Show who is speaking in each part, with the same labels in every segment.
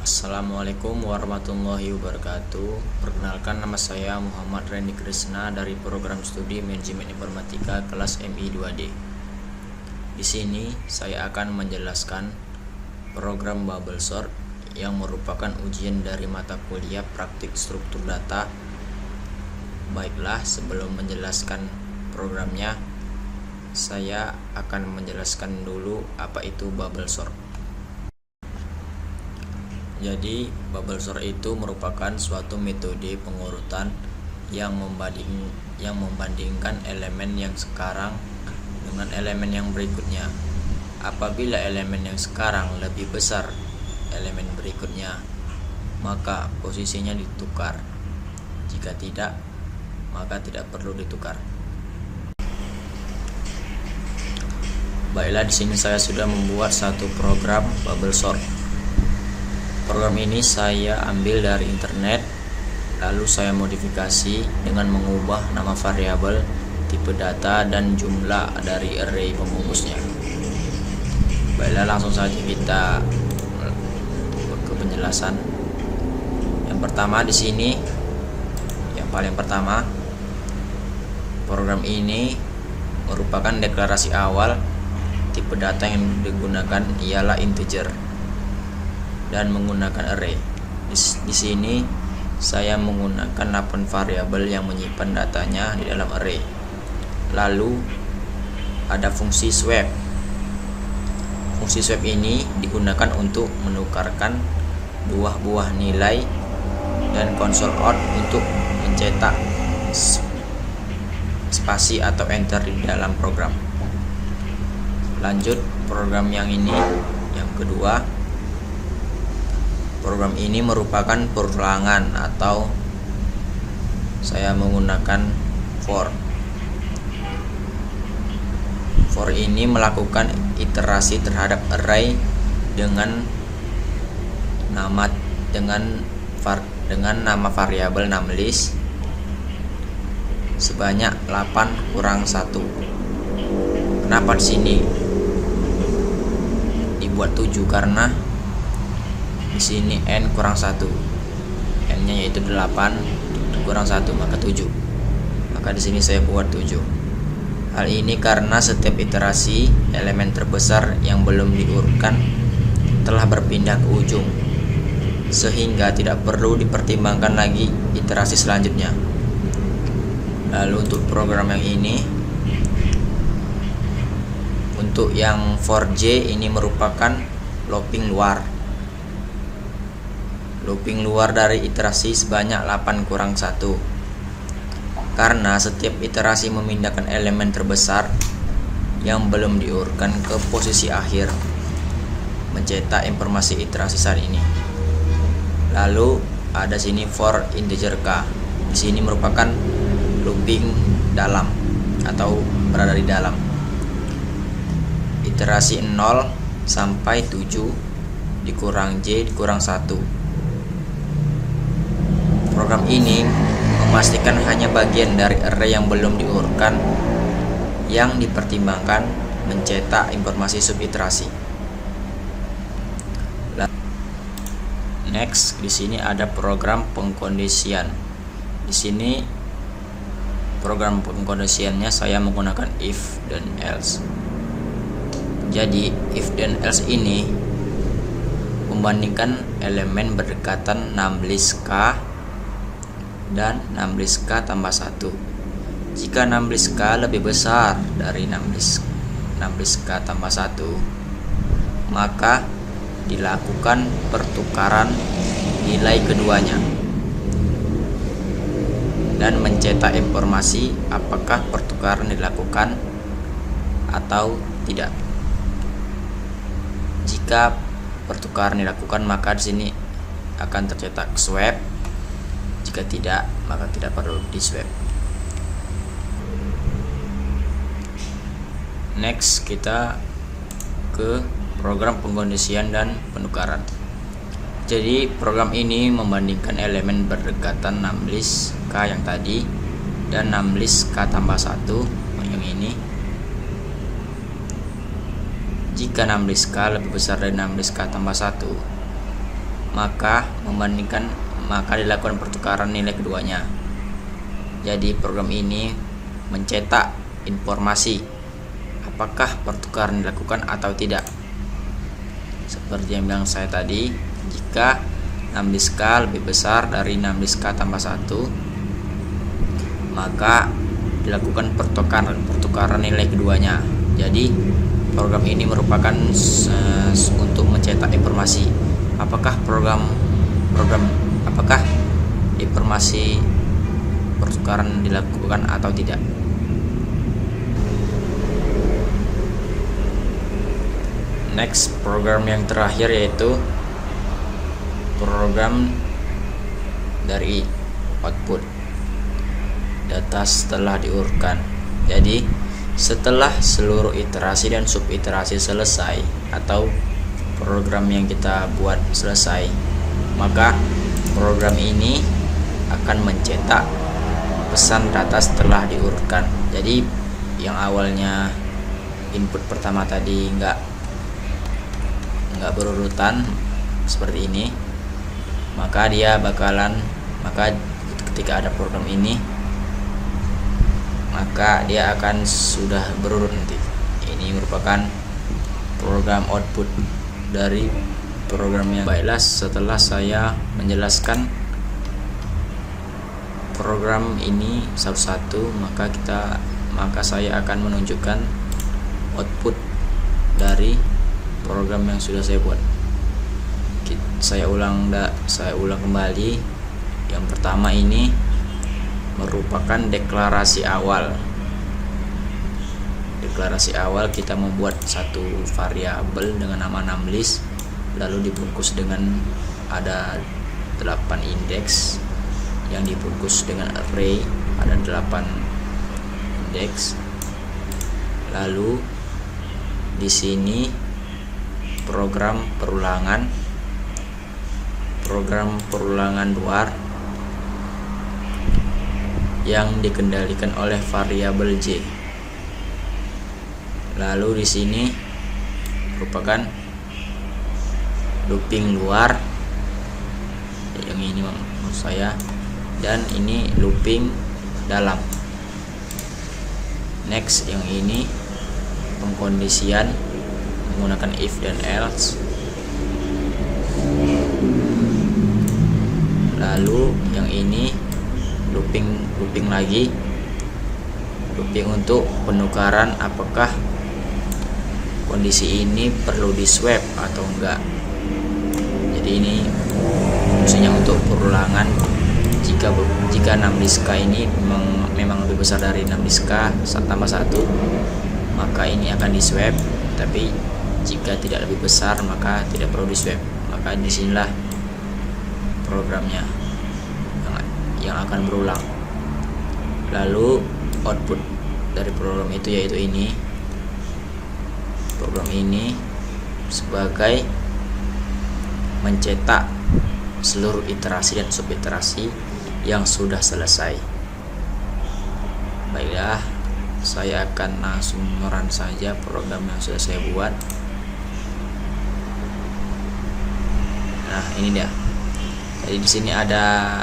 Speaker 1: Assalamualaikum warahmatullahi wabarakatuh. Perkenalkan, nama saya Muhammad Reni Krisna dari program studi Manajemen Informatika kelas MI 2D. Di sini saya akan menjelaskan program bubble sort yang merupakan ujian dari mata kuliah praktik struktur data. Baiklah, sebelum menjelaskan programnya, saya akan menjelaskan dulu apa itu bubble sort. Jadi, bubble sort itu merupakan suatu metode pengurutan yang membandingkan elemen yang sekarang dengan elemen yang berikutnya. Apabila elemen yang sekarang lebih besar elemen berikutnya, maka posisinya ditukar. Jika tidak, maka tidak perlu ditukar. Baiklah, di sini saya sudah membuat satu program bubble sort. Program ini saya ambil dari internet, lalu saya modifikasi dengan mengubah nama variabel, tipe data, dan jumlah dari array pembungkusnya. Baiklah, langsung saja kita ke penjelasan. Yang pertama di sini, yang paling pertama, program ini merupakan deklarasi awal. Tipe data yang digunakan ialah integer dan menggunakan array. Di sini saya menggunakan 8 variabel yang menyimpan datanya di dalam array. Lalu ada fungsi swap. Fungsi swap ini digunakan untuk menukarkan buah-buah nilai dan console out untuk mencetak spasi atau enter di dalam program. Lanjut program yang ini, yang kedua. Program ini merupakan perulangan atau saya menggunakan for. For ini melakukan iterasi terhadap array dengan nama variabel numList sebanyak 8 kurang 1. Kenapa di sini dibuat 7? Karena di sini n kurang 1, n nya yaitu 8 kurang 1 maka 7, maka di sini saya buat 7. Hal ini karena setiap iterasi elemen terbesar yang belum diurutkan telah berpindah ke ujung, sehingga tidak perlu dipertimbangkan lagi iterasi selanjutnya. Lalu untuk program yang ini, untuk yang for j ini merupakan looping luar dari iterasi sebanyak 8 kurang 1. Karena setiap iterasi memindahkan elemen terbesar yang belum diurutkan ke posisi akhir, mencetak informasi iterasi saat ini. Lalu ada sini for integer k. Di sini merupakan looping dalam atau berada di dalam. Iterasi 0 sampai 7 dikurang j dikurang 1. Program ini memastikan hanya bagian dari array yang belum diurutkan yang dipertimbangkan mencetak informasi subiterasi. Next, di sini ada program pengkondisian. Di sini program pengkondisiannya saya menggunakan if dan else. Jadi if dan else ini membandingkan elemen berdekatan numList k dan numList k tambah 1. Jika numList k lebih besar dari numList k tambah 1, maka dilakukan pertukaran nilai keduanya dan mencetak informasi apakah pertukaran dilakukan atau tidak. Jika pertukaran dilakukan, maka di sini akan tercetak swap. Jika tidak, maka tidak perlu di swap. Next, kita ke program pengkondisian dan penukaran. Jadi program ini membandingkan elemen berdekatan numList k yang tadi dan numList k tambah 1 yang ini. Jika numList k lebih besar dari numList k tambah 1, maka dilakukan pertukaran nilai keduanya. Jadi program ini mencetak informasi apakah pertukaran dilakukan atau tidak. Seperti yang bilang saya tadi, jika 6 diska lebih besar dari 6 diska tambah 1, maka dilakukan pertukaran nilai keduanya. Jadi program ini merupakan untuk mencetak informasi apakah apakah informasi pertukaran dilakukan atau tidak. Next, program yang terakhir yaitu program dari output data setelah diurutkan. Jadi setelah seluruh iterasi dan subiterasi selesai atau program yang kita buat selesai, maka program ini akan mencetak pesan data setelah diurutkan. Jadi yang awalnya input pertama tadi nggak berurutan seperti ini, maka ketika ada program ini, maka dia akan sudah berurut nanti. Ini merupakan program output dari program yang baiklah. Setelah saya menjelaskan program ini satu-satu, maka saya akan menunjukkan output dari program yang sudah saya buat. Saya ulang kembali. Yang pertama ini merupakan deklarasi awal. Deklarasi awal kita membuat satu variabel dengan nama numList, lalu dibungkus dengan ada 8 indeks yang dibungkus dengan array, ada 8 indeks. Lalu di sini program perulangan luar yang dikendalikan oleh variabel J. Lalu di sini merupakan looping luar, yang ini maksud saya, dan ini looping dalam. Next, yang ini pengkondisian menggunakan if dan else. Lalu yang ini looping lagi, looping untuk penukaran apakah kondisi ini perlu di swap atau enggak. Jadi ini fungsinya untuk perulangan. Jika 6 diska ini memang lebih besar dari 6 diska tambah 1, maka ini akan di swap. Tapi jika tidak lebih besar, maka tidak perlu di swap. Maka disinilah programnya yang akan berulang. Lalu output dari program itu yaitu ini. Program ini sebagai mencetak seluruh iterasi dan subiterasi yang sudah selesai. Baiklah, saya akan langsung run saja program yang sudah saya buat. Nah, ini dia. Jadi di sini ada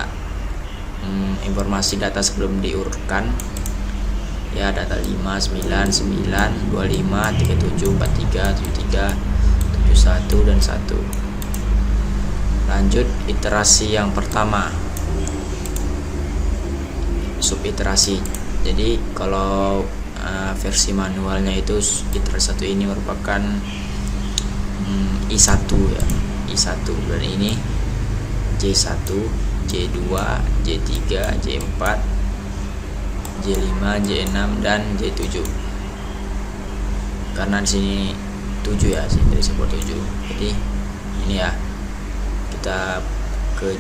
Speaker 1: informasi data sebelum diurutkan. Ya, data 5, 9, 9, 25, 37, 43, 73, 71 dan 1. Lanjut iterasi yang pertama, subiterasi. Jadi kalau versi manualnya itu iterasi 1 ini merupakan I1 ya, I1, dan ini J1, J2, J3, J4, J5, J6 dan J7. Karena di sini 7 ya, sini dari sebut 7. Jadi ini ya, kita ke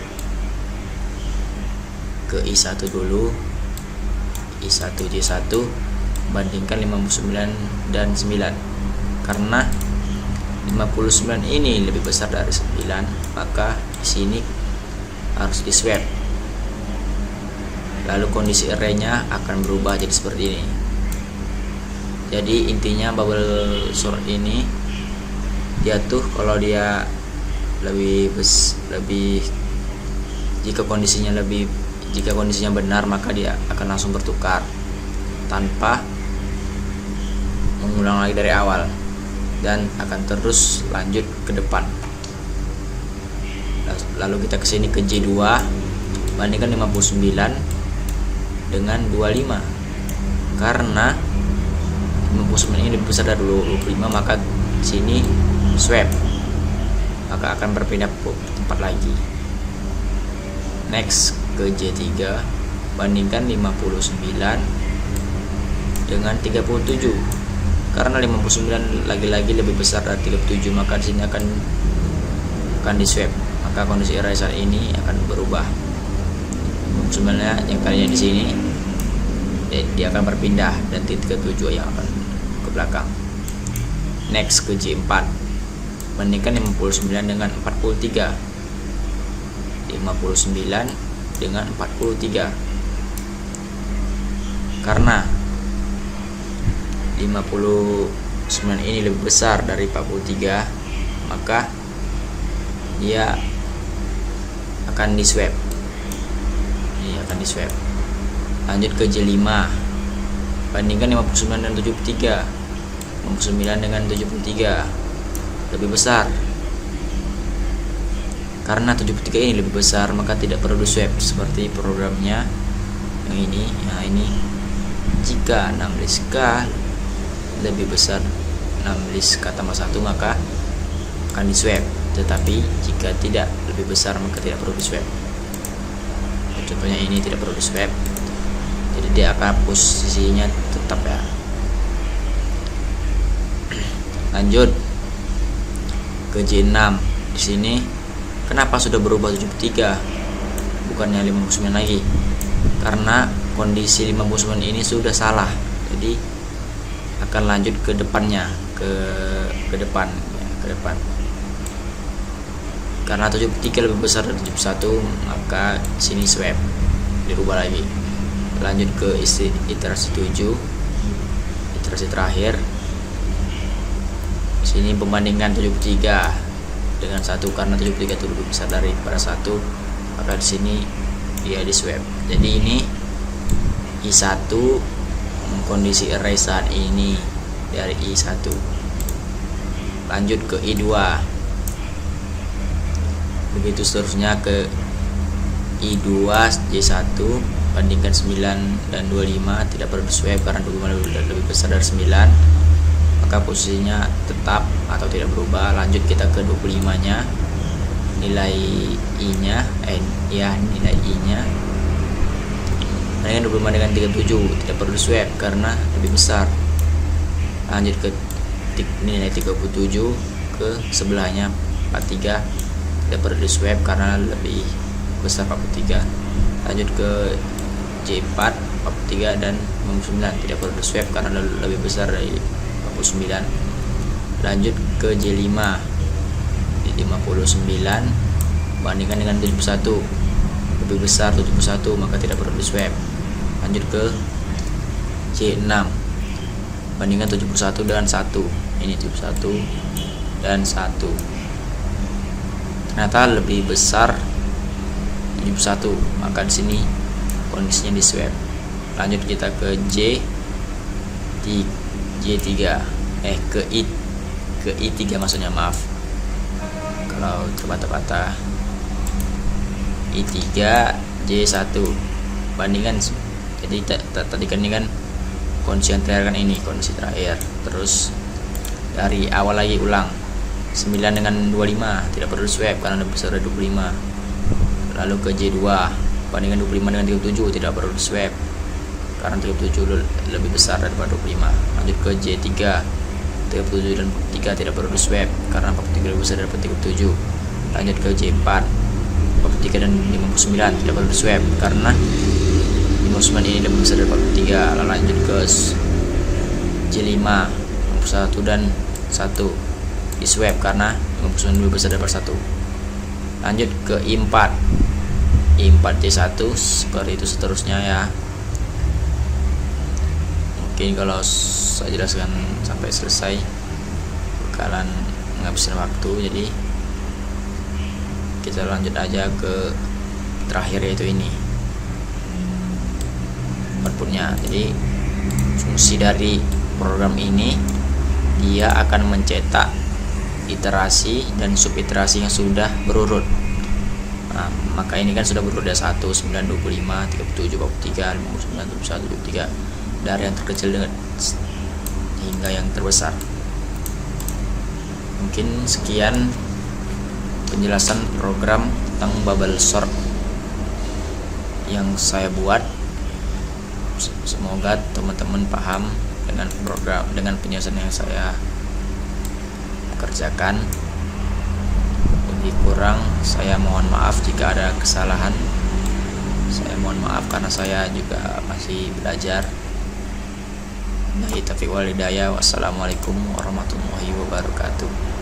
Speaker 1: I1 dulu. I1 J1 bandingkan 59 dan 9. Karena 59 ini lebih besar dari 9, maka di sini harus di swap. Lalu kondisi array-nya akan berubah jadi seperti ini. Jadi intinya bubble sort ini dia tuh kalau dia lebih jika kondisinya benar, maka dia akan langsung bertukar tanpa mengulang lagi dari awal, dan akan terus lanjut ke depan. Lalu kita kesini ke J2, bandingkan 59 dengan 25. Karena 59 ini lebih besar dari 25, maka sini swap, maka akan berpindah tempat lagi. Next ke J3, bandingkan 59 dengan 37. Karena 59 lagi-lagi lebih besar dari 37, maka di sini akan di swap, maka kondisi eraser ini akan berubah. Sebenarnya yang tadinya di sini dia akan berpindah dan 37 yang akan ke belakang. Next ke J4, bandingkan 59 dengan 43. 59 dengan 43. Karena 59 ini lebih besar dari 43, maka dia akan di swap. Ini akan di swap. Lanjut ke J5, bandingkan 59 dan 73. 59 dengan 73 lebih besar. Karena 73 ini lebih besar, maka tidak perlu di swap seperti programnya yang ini. Nah, ini jika 16K lebih besar 16K tambah 1, maka akan di swap. Tetapi jika tidak lebih besar, maka tidak perlu di swap. Contohnya ini tidak perlu di swap, jadi dia akan posisinya tetap ya. Lanjut ke J6. Di sini kenapa sudah berubah 73 bukannya 59 lagi? Karena kondisi 59 ini sudah salah, jadi akan lanjut ke depannya, ke depan ya, ke depan. Karena 73 lebih besar dari 71, maka sini swap, dirubah lagi. Lanjut ke iterasi 7, iterasi terakhir. Sini pembandingan 73 dengan 1, karena 73 itu lebih besar daripada 1, maka di sini dia di swap. Jadi ini I1, kondisi array saat ini dari I1. Lanjut ke I2, begitu seterusnya ke I2 J1, bandingkan 9 dan 25, tidak perlu swap karena 25 lebih besar dari 9, maka posisinya tetap atau tidak berubah. Lanjut kita ke 25 nya, nilai I nya nilai I nya bandingkan 25 dengan 37, tidak perlu swap karena lebih besar. Lanjut ke nilai 37, ke sebelahnya 43, tidak perlu di swap karena lebih besar 43. Lanjut ke J4, 43 dan 59, tidak perlu di swap karena lebih besar dari 49. Lanjut ke J5, di 59 bandingkan dengan 71, lebih besar 71, maka tidak perlu di swap. Lanjut ke J6, bandingkan 71 dengan 1, ini 71 dan 1, ternyata lebih besar 71, maka di sini kondisinya di swap. Lanjut kita ke J3, ke I3 maksudnya, maaf kalau terbata-bata. I3 J1, bandingkan, jadi tadi kan ini kan kondisi yang terakhir, kan ini kondisi terakhir, terus dari awal lagi ulang. 9 dengan 25 tidak perlu swap karena lebih besar dari 25. Lalu ke J2, bandingkan 25 dengan 37, tidak perlu swap karena 37 lebih besar daripada 25. Lanjut ke J3, 37 dan 43 tidak perlu swap karena 43 lebih besar daripada 37. Lanjut ke J4, 43 dan 59 tidak perlu swap karena 59 ini lebih besar daripada 43. Lalu lanjut ke J5, 51 dan 1 di swap karena 59 lebih besar daripada 1. Lanjut ke I4, J1, seperti itu seterusnya ya. Mungkin kalau saya jelaskan sampai selesai bakalan menghabiskan waktu, jadi kita lanjut aja ke terakhir, yaitu ini outputnya. Jadi fungsi dari program ini, dia akan mencetak iterasi dan subiterasi yang sudah berurut. Nah, maka ini kan sudah berurut dari 1, 9, 25, 37, 43, 59, 71, 73, dari yang terkecil hingga yang terbesar. Mungkin sekian penjelasan program tentang bubble sort yang saya buat. Semoga teman-teman paham dengan penjelasan yang saya kerjakan. Lebih kurang saya mohon maaf jika ada kesalahan. Saya mohon maaf karena saya juga masih belajar. Wassalamualaikum warahmatullahi wabarakatuh.